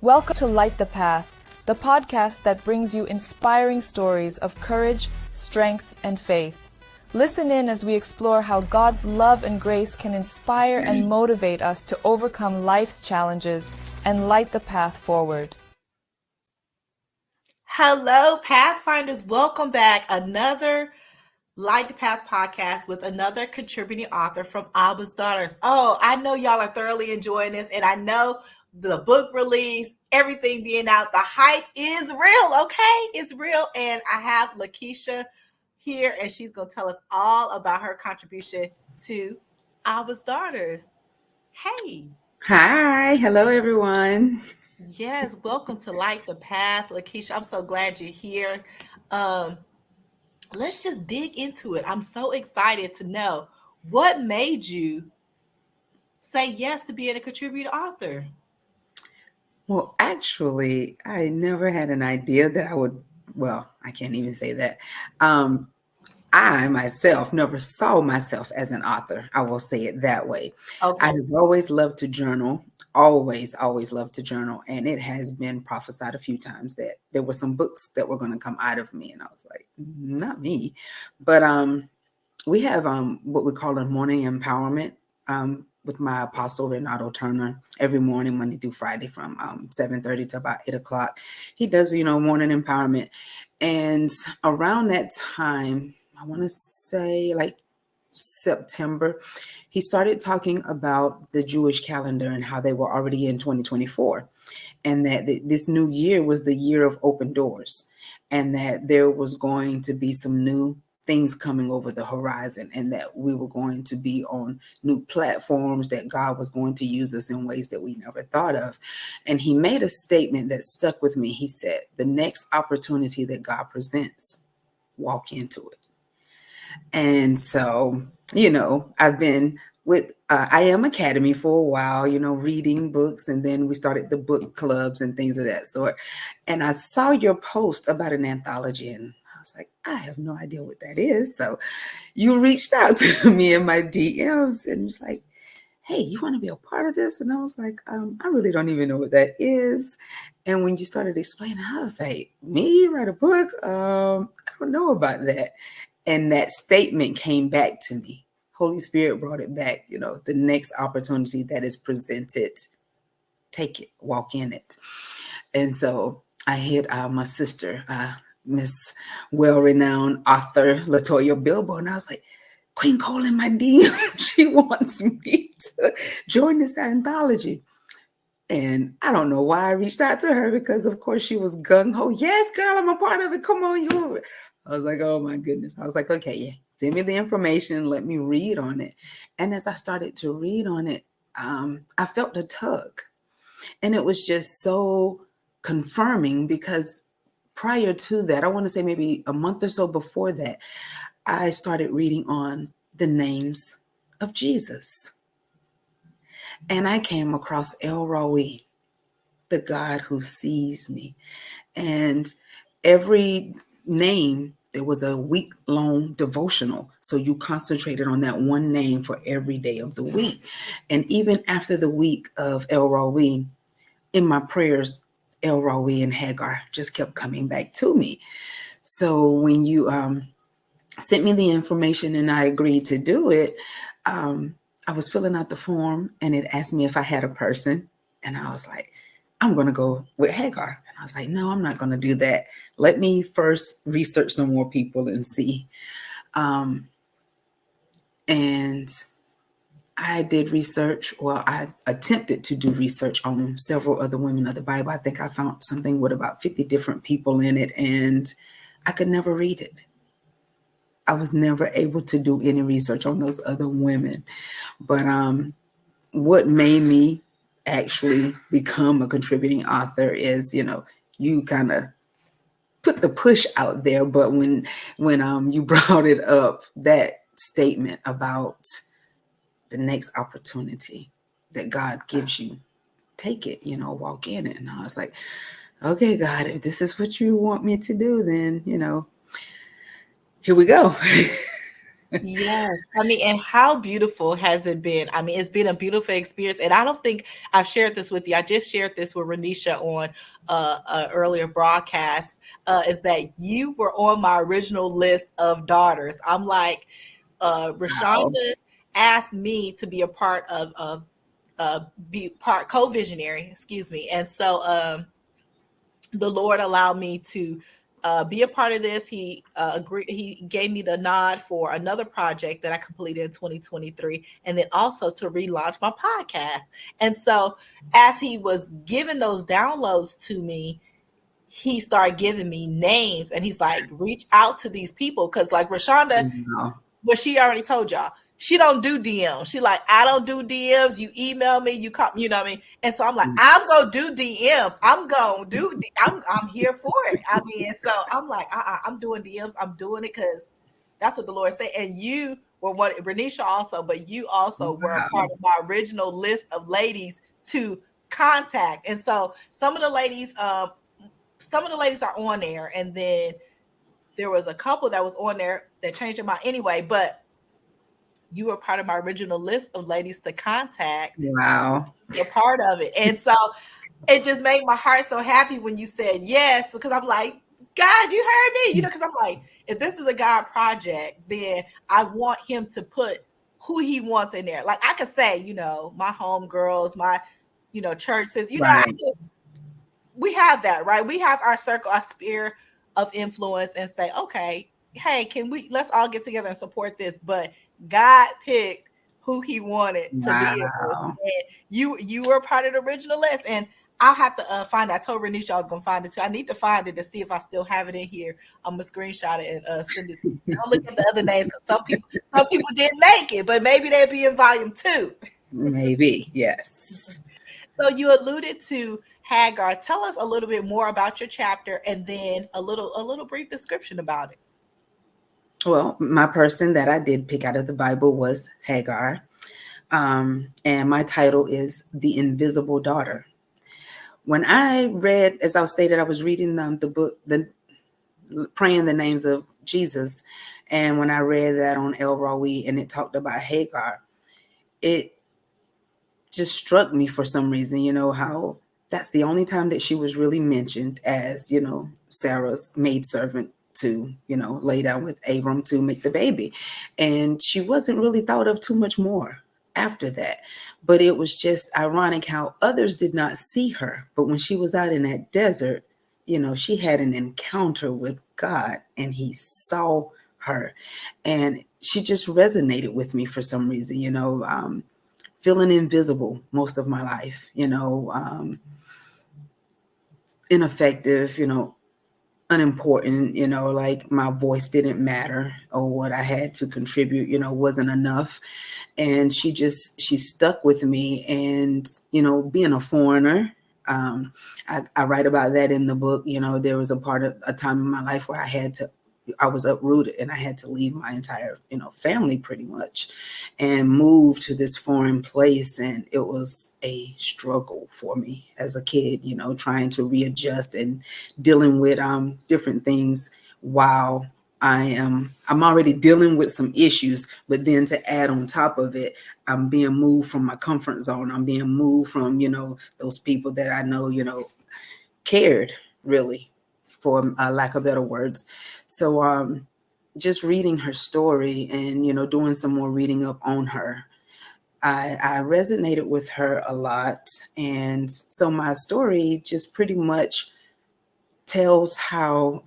Welcome to Light the Path, the podcast that brings you inspiring stories of courage, strength, and faith. Listen in as we explore how God's love and grace can inspire and motivate us to overcome life's challenges and light the path forward. Hello, Pathfinders. Welcome back. Another Light the Path podcast with another contributing author from Abba's Daughters. Oh, I know y'all are thoroughly enjoying this, and I know the book release, everything being out, the hype is real, okay? It's real, and I have LaKesha here, and she's going to tell us all about her contribution to Abba's Daughters. Hey. Hi. Hello, everyone. Yes, welcome to Light the Path, LaKesha. I'm so glad you're here. Let's just dig into it. I'm so excited to know what made you say yes to being a contributor author. Well, actually, I never had an idea that I would, I can't even say that. I myself never saw myself as an author. I will say it that way. Okay. I've always loved to journal, always loved to journal. And it has been prophesied a few times that there were some books that were going to come out of me. And I was like, not me. But we have what we call a morning empowerment with my apostle, Renato Turner, every morning, Monday through Friday from 7:30 to about 8 o'clock. He does, morning empowerment. And around that time, I want to say like September, he started talking about the Jewish calendar and how they were already in 2024. And that this new year was the year of open doors. And that there was going to be some new things coming over the horizon, and that we were going to be on new platforms, that God was going to use us in ways that we never thought of. And he made a statement that stuck with me. He said, the next opportunity that God presents, walk into it. And so, I've been with I Am Academy for a while, reading books, and then we started the book clubs and things of that sort. And I saw your post about an anthology, and I was like, I have no idea what that is. So you reached out to me in my DMs and was like, hey, you want to be a part of this? And I was like, I really don't even know what that is. And when you started explaining, I was like, me write a book? I don't know about that. And that statement came back to me. Holy Spirit brought it back, the next opportunity that is presented, take it, walk in it. And so I hit my sister, Miss well-renowned author LaToya Bilbo, and I was like, Queen Cole in my DM, she wants me to join this anthology. And I don't know why I reached out to her, because of course she was gung-ho. Yes, girl, I'm a part of it. Come on, you. I was like, oh my goodness. I was like, okay, yeah, send me the information. Let me read on it. And as I started to read on it, I felt a tug. And it was just so confirming, because prior to that, I want to say maybe a month or so before that, I started reading on the names of Jesus. And I came across El Roi, the God who sees me. And every name, there was a week-long devotional. So you concentrated on that one name for every day of the week. And even after the week of El Roi, in my prayers, El Roi and Hagar just kept coming back to me. So when you sent me the information and I agreed to do it, I was filling out the form and it asked me if I had a person. And I was like, I'm going to go with Hagar. And I was like, no, I'm not going to do that. Let me first research some more people and see. And I did research. Well, I attempted to do research on several other women of the Bible. I think I found something with about 50 different people in it, and I could never read it. I was never able to do any research on those other women. But what made me actually become a contributing author is, you kind of put the push out there. But when you brought it up, that statement about the next opportunity that God gives you, take it, walk in it. And I was like, okay, God, if this is what you want me to do, then, here we go. Yes. I mean, and how beautiful has it been? I mean, it's been a beautiful experience. And I don't think I've shared this with you. I just shared this with Renisha on earlier broadcast, is that you were on my original list of daughters. I'm like, Wow. Rashonda asked me to be a part of be part co-visionary, excuse me. And so the Lord allowed me to be a part of this. He agreed. He gave me the nod for another project that I completed in 2023, and then also to relaunch my podcast. And so, as he was giving those downloads to me, he started giving me names, and he's like, "Reach out to these people," because like Rashonda, Wow. well, she already told y'all. She don't do DMs. She like, I don't do DMs. You email me, you call, you know what I mean? And so I'm like, I'm gonna do DMs. I'm here for it. I mean, and so I'm like, I'm doing DMs. I'm doing it because that's what the Lord said. And you were one, Renisha also, but you also were a part Wow. of my original list of ladies to contact. And so some of the ladies are on there, and then there was a couple that was on there that changed their mind anyway, but you were part of my original list of ladies to contact Wow. to be a part of it. And so it just made my heart so happy when you said yes, because I'm like, God, you heard me, because I'm like, if this is a God project, then I want him to put who he wants in there. Like I could say, my homegirls, my, churches, Right. we have that, right? We have our circle, our sphere of influence and say, okay, hey, let's all get together and support this. But God picked who he wanted to be in this. Wow. And you were part of the original list. And I'll have to find it. I told Renisha I was going to find it too. I need to find it to see if I still have it in here. I'm going to screenshot it and send it to you. Don't look at the other names because some people didn't make it, but maybe they'll be in volume 2. Maybe. Yes. So you alluded to Hagar. Tell us a little bit more about your chapter, and then a little brief description about it. Well, my person that I did pick out of the Bible was Hagar. And my title is The Invisible Daughter. When I read, as I stated, I was reading the book, praying the names of Jesus. And when I read that on El Rawi and it talked about Hagar, it just struck me for some reason, how that's the only time that she was really mentioned as, Sarah's maidservant to, lay down with Abram to make the baby. And she wasn't really thought of too much more after that. But it was just ironic how others did not see her. But when she was out in that desert, she had an encounter with God and he saw her. And she just resonated with me for some reason, feeling invisible most of my life, ineffective, unimportant, like my voice didn't matter or what I had to contribute, wasn't enough. And she stuck with me. And, being a foreigner, I write about that in the book. There was a time in my life where I was uprooted and I had to leave my entire, family pretty much and move to this foreign place. And it was a struggle for me as a kid, trying to readjust and dealing with different things while I'm already dealing with some issues, but then to add on top of it, I'm being moved from my comfort zone. I'm being moved from, those people that I know, cared really, for lack of better words. So just reading her story and, doing some more reading up on her, I resonated with her a lot. And so my story just pretty much tells how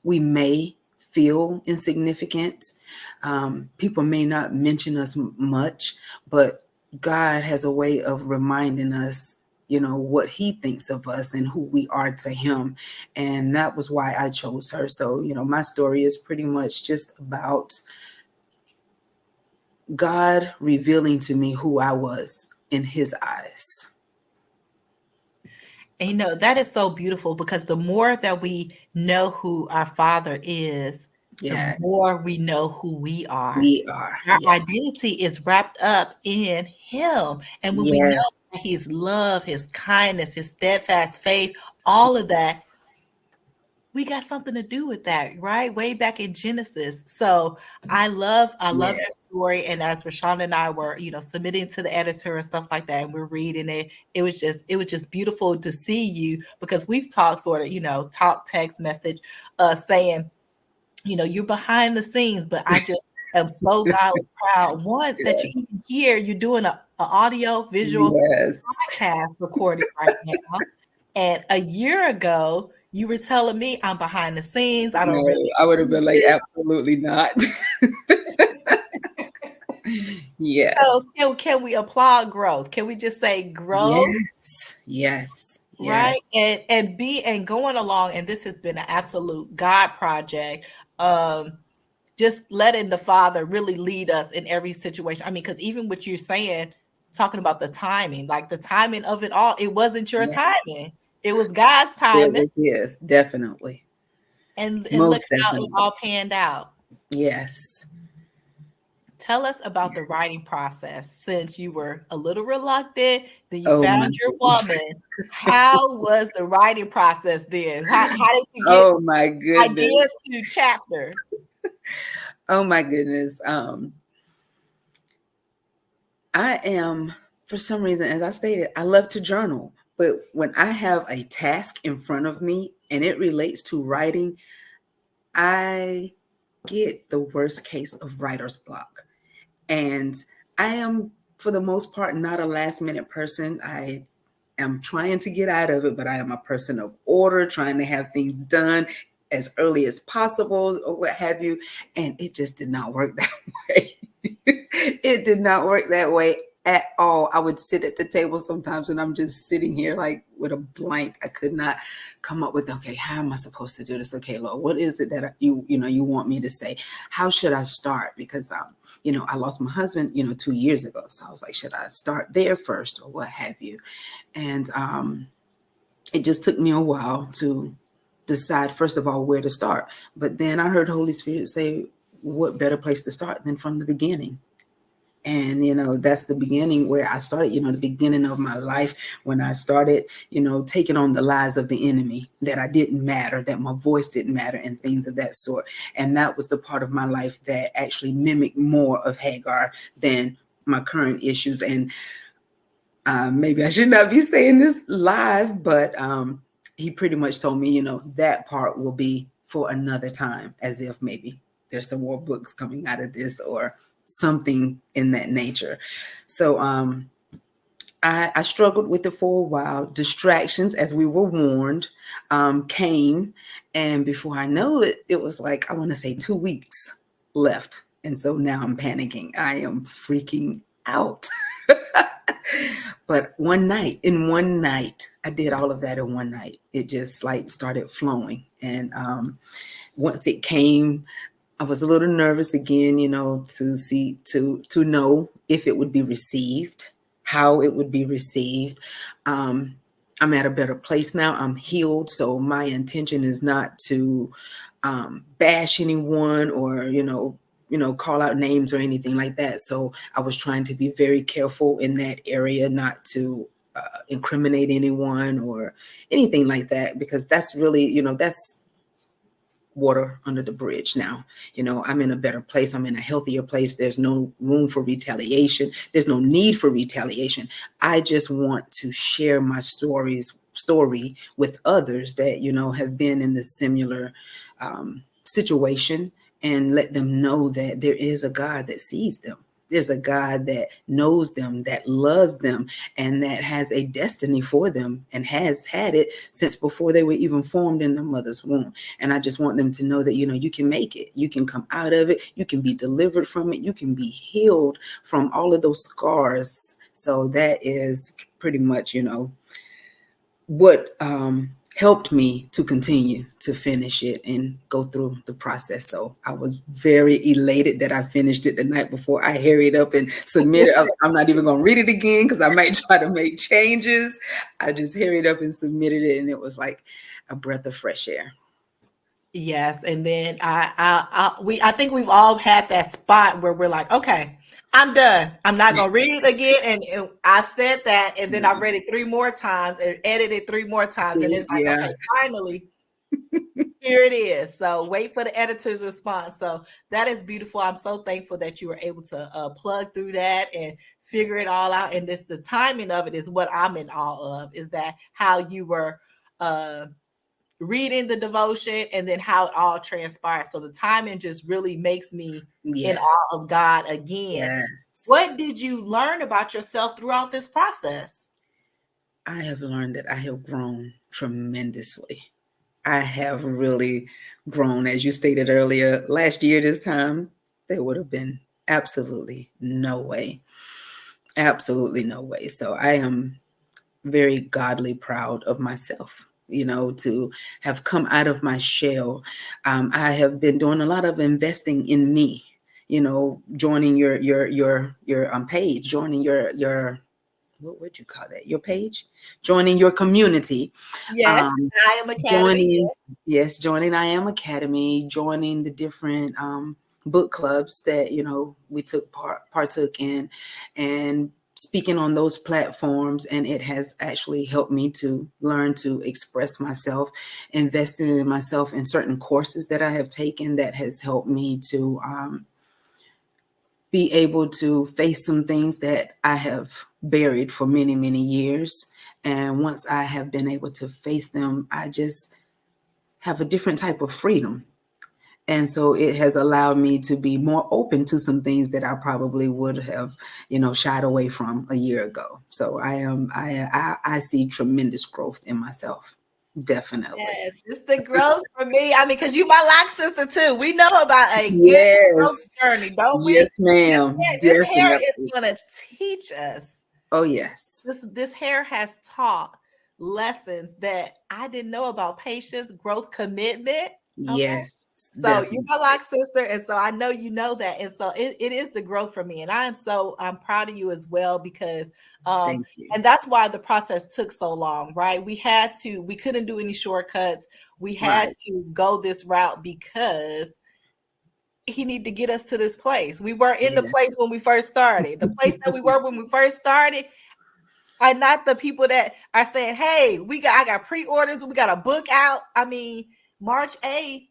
we may feel insignificant. People may not mention us much, but God has a way of reminding us, what he thinks of us and who we are to him. And that was why I chose her. So, my story is pretty much just about God revealing to me who I was in his eyes. And that is so beautiful, because the more that we know who our Father is, the more Yes, we know who we are. we are. Our Yeah. identity is wrapped up in him. And when we know Yes. his love, his kindness, his steadfast faith, all of that, we got something to do with that, right? Way back in Genesis. So I love your Yes. story. And as Rashawn and I were, submitting to the editor and stuff like that, and we're reading it, it was just beautiful to see you, because we've talked sort of, talk, text message, saying, you're behind the scenes, but I just am so godly proud. One, that you Yes. even here, you're doing a audio visual Yes. podcast recording right now. And a year ago, you were telling me I'm behind the scenes. I don't No, really I would have do been like, this. absolutely not. So Yes. can we applaud growth? Can we just say growth, Yes. Yes. right? Yes. And going along, and this has been an absolute God project. Um, just letting the Father really lead us in every situation. I mean, because even what you're saying, talking about the timing, like the timing of it all, it wasn't your Yes. timing. It was God's It timing. was, yes, definitely. And look Most how it definitely. all panned out. Yes. Tell us about the writing process, since you were a little reluctant, then you Oh my found your goodness. woman. How was the writing process then? How did you get Oh my goodness. idea to chapter? Oh my goodness. I am, for some reason, as I stated, I love to journal. But when I have a task in front of me and it relates to writing, I get the worst case of writer's block. And I am, for the most part, not a last minute person. I am trying to get out of it, but I am a person of order, trying to have things done as early as possible or what have you. And it just did not work that way. It did not work that way at all. I would sit at the table sometimes and I'm just sitting here like with a blank. I could not come up with, okay, how am I supposed to do this? Okay, Lord, what is it that you want me to say? How should I start? Because I lost my husband, 2 years ago. So I was like, should I start there first or what have you? And it just took me a while to decide, first of all, where to start. But then I heard Holy Spirit say, what better place to start than from the beginning? And, that's the beginning where I started, the beginning of my life, when I started, taking on the lies of the enemy, that I didn't matter, that my voice didn't matter, and things of that sort. And that was the part of my life that actually mimicked more of Hagar than my current issues. And maybe I should not be saying this live, but he pretty much told me, that part will be for another time, as if maybe there's some more books coming out of this or something in that nature. So I struggled with it for a while. Distractions, as we were warned, came. And before I know it, it was like, I want to say 2 weeks left. And so now I'm panicking. I am freaking out. But in one night, I did all of that in one night. It just like started flowing. And once it came, I was a little nervous again, to know if it would be received, how it would be received. I'm at a better place now. I'm healed. So my intention is not to bash anyone or, call out names or anything like that. So I was trying to be very careful in that area, not to incriminate anyone or anything like that, because that's really, that's water under the bridge now. I'm in a better place. I'm in a healthier place. There's no room for retaliation. There's no need for retaliation. I just want to share my story with others that, have been in this similar situation, and let them know that there is a God that sees them. There's a God that knows them, that loves them, and that has a destiny for them, and has had it since before they were even formed in their mother's womb. And I just want them to know that, you can make it. You can come out of it. You can be delivered from it. You can be healed from all of those scars. So that is pretty much, what helped me to continue to finish it and go through the process. So I was very elated that I finished it the night before. I hurried up and submitted. I'm not even going to read it again because I might try to make changes. I just hurried up and submitted it, and it was like a breath of fresh air. Yes, and then I think we've all had that spot where we're like, okay, I'm done. I'm not gonna read it again. And I've said that, and then I've read it 3 more times and edited 3 more times, and it's like, Yeah. okay, finally, Here it is. So wait for the editor's response. So that is beautiful. I'm so thankful that you were able to plug through that and figure it all out. And this, the timing of it is what I'm in awe of, is that how you were uh, reading the devotion and then how it all transpired. So the timing just really makes me in Yes. awe of God again. Yes. What did you learn about yourself throughout this process? I have learned that I have grown tremendously. I have really grown. As you stated earlier, last year, this time, there would have been absolutely no way. Absolutely no way. So I am very godly proud of myself, to have come out of my shell. I have been doing a lot of investing in me, joining your page, joining your what would you call that? Your page, joining your community. Yes, I Am Academy. Joining, yes, joining I Am Academy, joining the different book clubs that we partook in, and speaking on those platforms. And it has actually helped me to learn to express myself, investing in myself in certain courses that I have taken that has helped me to be able to face some things that I have buried for many, many years. And once I have been able to face them, I just have a different type of freedom. And so it has allowed me to be more open to some things that I probably would have, shied away from a year ago. So I see tremendous growth in myself. Definitely. Yes, it's the growth for me. I mean, because you my lock sister too. We know about a good growth Yes. journey, don't we? Yes, ma'am. This hair is Definitely. going to teach us. Oh, yes. This hair has taught lessons that I didn't know about: patience, growth, commitment. Okay. Yes, So you're definitely. my lock sister, and so I know you know that, and so it is the growth for me, and I'm proud of you as well, because Thank you. and that's why the process took so long, right? We couldn't do any shortcuts. We had Right. to go this route because he needed to get us to this place. We weren't in the Yes. place when we first started. The place that we were when we first started are not the people that are saying, "Hey, I got pre-orders, we got a book out." I mean, March 8th,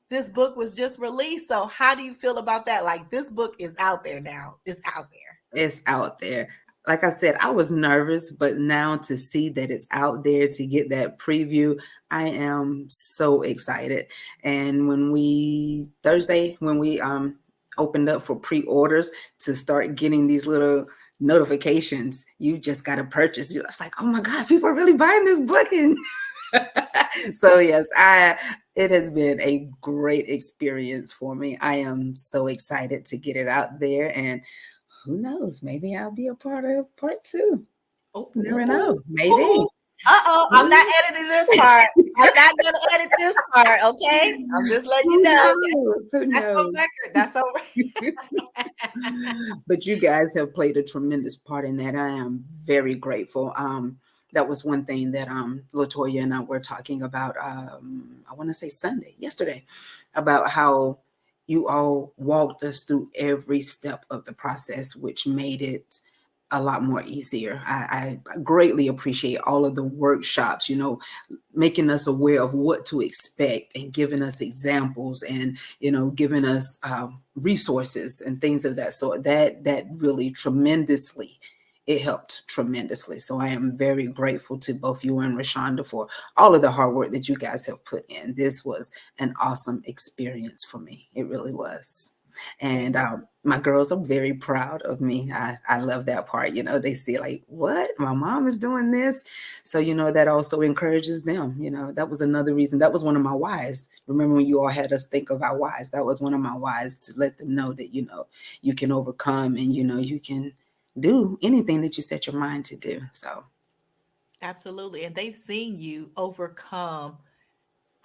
this book was just released. So how do you feel about that? Like, this book is out there now. It's out there. It's out there. Like I said, I was nervous, but now to see that it's out there, to get that preview, I am so excited. And Thursday, when we opened up for pre-orders, to start getting these little notifications, you just got to purchase. You're just like, oh my God, people are really buying this book. And so yes, it has been a great experience for me. I am so excited to get it out there, and who knows, maybe I'll be a part of part 2. Oh, Never know. Maybe. I'm not editing this part. I'm not going to edit this part. Okay, I'm just letting you Who know. knows? Who That's on knows? record. That's on record. But you guys have played a tremendous part in that. I am very grateful. That was one thing that Latoya and I were talking about, I want to say yesterday, about how you all walked us through every step of the process, which made it a lot more easier. I greatly appreciate all of the workshops, making us aware of what to expect and giving us examples, and giving us resources and things of that sort. That really tremendously, it helped tremendously. So I am very grateful to both you and Rashonda for all of the hard work that you guys have put in. This was an awesome experience for me. It really was. And my girls are very proud of me. I love that part. They see, like, what? My mom is doing this. So, that also encourages them. That was another reason. That was one of my whys. Remember when you all had us think of our whys? That was one of my whys, to let them know that, you can overcome, and, you can do anything that you set your mind to do. So. Absolutely. And they've seen you overcome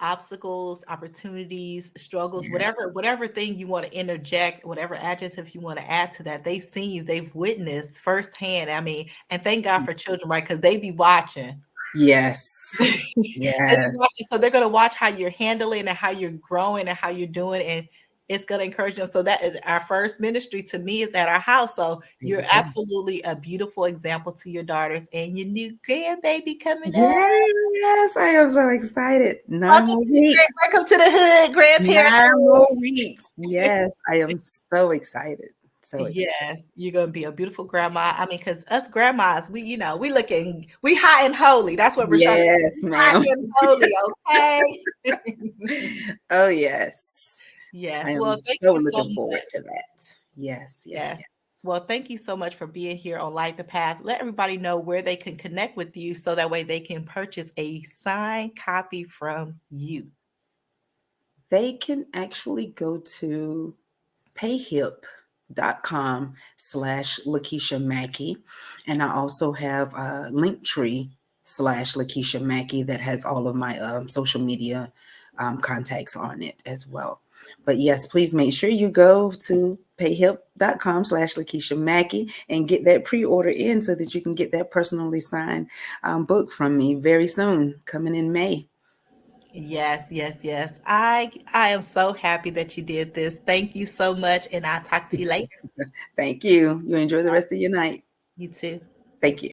obstacles, opportunities, struggles, Yes. whatever thing you want to interject, whatever adjective you want to add to that. They've seen you, they've witnessed firsthand. I mean, and thank God for children, right? Because they be watching. Yes. Yes. So they're going to watch how you're handling and how you're growing and how you're doing. And it's going to encourage them. So that is our first ministry to me is at our house. So There you're you go. absolutely a beautiful example to your daughters and your new grandbaby coming up. Yes, I am so excited. 9 more weeks. Welcome to the hood, grandparent. 9 more weeks. Yes, I am so excited. So excited. Yes, you're gonna be a beautiful grandma. I mean, because us grandmas, we we hot and holy. That's what we're trying to Yes, do. ma'am. Hot and holy, okay? Oh, yes. Yes. I am Well, thank so you so looking forward much. to that. Yes, yes, Yes. yes. Well, thank you so much for being here on Light the Path. Let everybody know where they can connect with you so that way they can purchase a signed copy from you. They can actually go to payhip.com/LaKeshaMcKie. And I also have a linktr.ee/LaKeshaMcKie that has all of my social media contacts on it as well. But yes, please make sure you go to payhip.com/LaKeshaMcKie and get that pre-order in so that you can get that personally signed book from me very soon, coming in May. Yes, yes, yes. I am so happy that you did this. Thank you so much, and I'll talk to you later. Thank you. You enjoy the rest of your night. You too. Thank you.